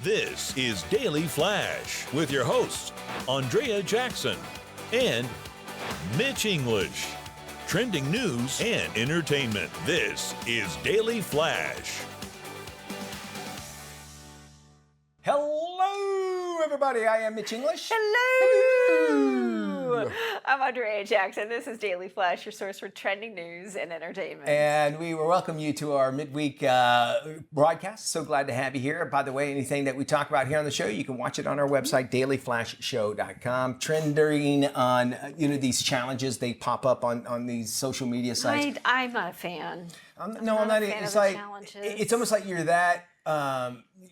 This is Daily Flash with your hosts, Andrea Jackson and Mitch English. Trending news and entertainment. This is Daily Flash. Hello, everybody. I am Mitch English. Hello. I'm Andrea Jackson. This is Daily Flash, your source for trending news and entertainment. And we welcome you to our midweek broadcast. So glad to have you here. By the way, anything that we talk about here on the show, you can watch it on our website, dailyflashshow.com. Trending on, these challenges, they pop up on these social media sites. I'm not a fan. I'm not. It's like it's almost like you're that.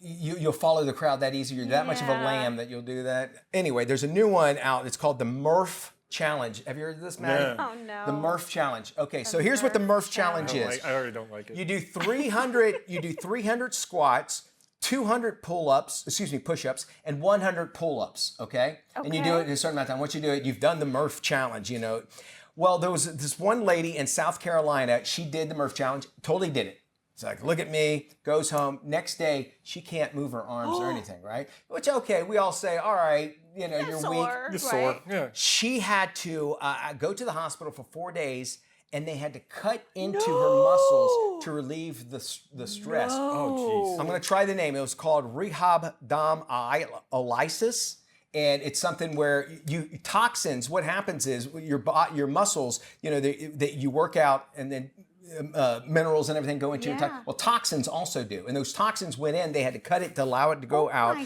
You'll follow the crowd that easy. You're that much of a lamb that you'll do that. Anyway, there's a new one out. It's called the Murph Challenge. Have you heard of this, Maddie? Oh, no. The Murph Challenge. Okay, so here's what the Murph Challenge is. I already don't like it. You do 300 squats, 200 push-ups, and 100 pull-ups, okay? And you do it in a certain amount of time. Once you do it, you've done the Murph Challenge, Well, there was this one lady in South Carolina. She did the Murph Challenge, totally did it. It's like, look at me, goes home. Next day, she can't move her arms or anything, right? Which, okay, we all say, all right, you're weak. You're sore. Yeah. She had to go to the hospital for 4 days, and they had to cut into her muscles to relieve the stress. Oh, jeez. I'm going to try the name. It was called rhabdomyolysis. And it's something where toxins, what happens is your muscles, that you work out and then minerals and everything go into your well, toxins also do. And those toxins went in, they had to cut it to allow it to go out.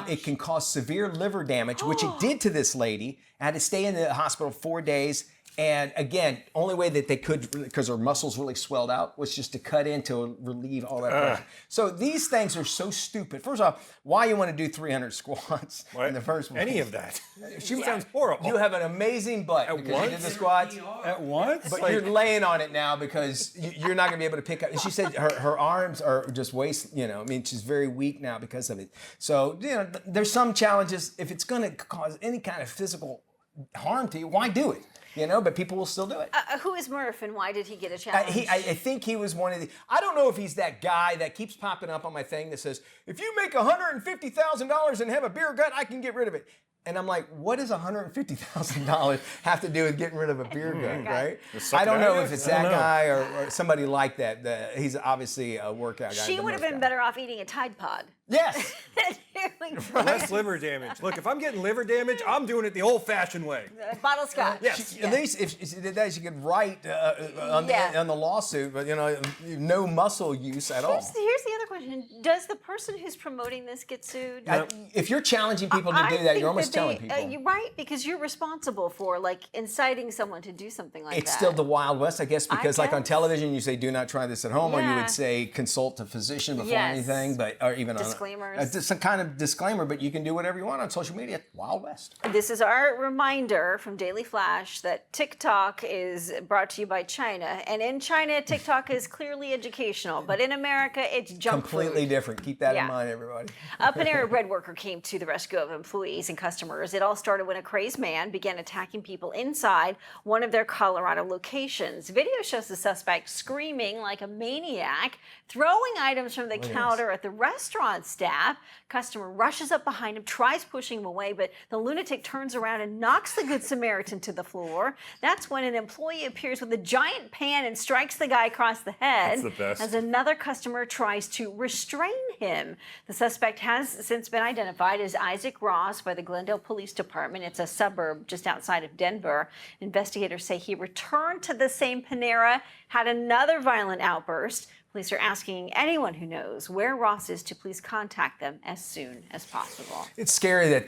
It can cause severe liver damage, which it did to this lady. Had to stay in the hospital 4 days. And again, only way that they could, because her muscles really swelled out, was just to cut in to relieve all that pressure. So these things are so stupid. First off, why you want to do 300 squats in the first place? Any of that. She sounds horrible. You have an amazing butt because you did the squats. At once? But you're laying on it now because you're not going to be able to pick up. And she said her arms are just waist, she's very weak now because of it. So, there's some challenges. If it's going to cause any kind of physical harm to you, why do it? But people will still do it. Who is Murph and why did he get a challenge? I think he was one of the, I don't know if he's that guy that keeps popping up on my thing that says, if you make $150,000 and have a beer gut, I can get rid of it. And I'm like, what does $150,000 have to do with getting rid of a beer gut, right? I don't know if it's that guy or somebody like that. He's obviously a workout guy. She would have been better off eating a Tide Pod. Yes. Less liver damage. Look, if I'm getting liver damage, I'm doing it the old-fashioned way. Bottle scotch. Yes. At least if she did that, she could write on the lawsuit, but no muscle use at all. Here's the other question: does the person who's promoting this get sued? If you're challenging people to do that, you're almost telling people. You're right, because you're responsible for inciting someone to do something like that. It's still the Wild West, I guess, because like on television, you say, do not try this at home, or you would say consult a physician before anything, or even disclaimers. Some kind of disclaimer, but you can do whatever you want on social media. Wild West. This is our reminder from Daily Flash that TikTok is brought to you by China. And in China, TikTok is clearly educational, but in America, it's junk Completely food. different. Keep that in mind, everybody. A Panera Bread worker came to the rescue of employees and customers. It all started when a crazed man began attacking people inside one of their Colorado locations. Video shows the suspect screaming like a maniac, throwing items from the counter at the restaurant staff. Customer rushes up behind him, tries pushing him away, but the lunatic turns around and knocks the Good Samaritan to the floor. That's when an employee appears with a giant pan and strikes the guy across the head. That's the best. As another customer tries to restrain him. The suspect has since been identified as Isaac Ross by the Glendale Police Department. It's a suburb just outside of Denver. Investigators say he returned to the same Panera, had another violent outburst. Police are asking anyone who knows where Ross is to please contact them as soon as possible. It's scary that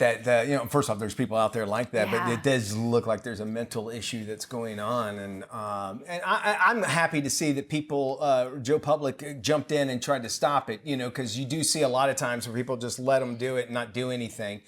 first off, there's people out there like that, but it does look like there's a mental issue that's going on. And I'm happy to see that people, Joe Public jumped in and tried to stop it, because you do see a lot of times where people just let them do it and not do anything.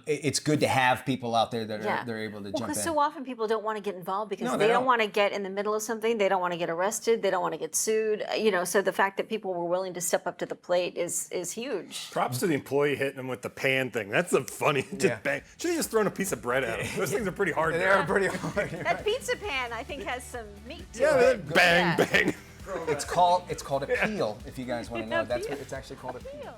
It's good to have people out there that are they're able to jump in. Because so often people don't want to get involved because they don't want to get in the middle of something. They don't want to get arrested. They don't want to get sued. So the fact that people were willing to step up to the plate is huge. Props to the employee hitting him with the pan thing. That's the funny. Just bang. Should have just thrown a piece of bread at him. Those things are pretty hard. They are pretty hard. That pizza pan, I think, has some meat to it. Bang, bang. It's called a peel. If you guys want to know, that's what it's actually called, a peel.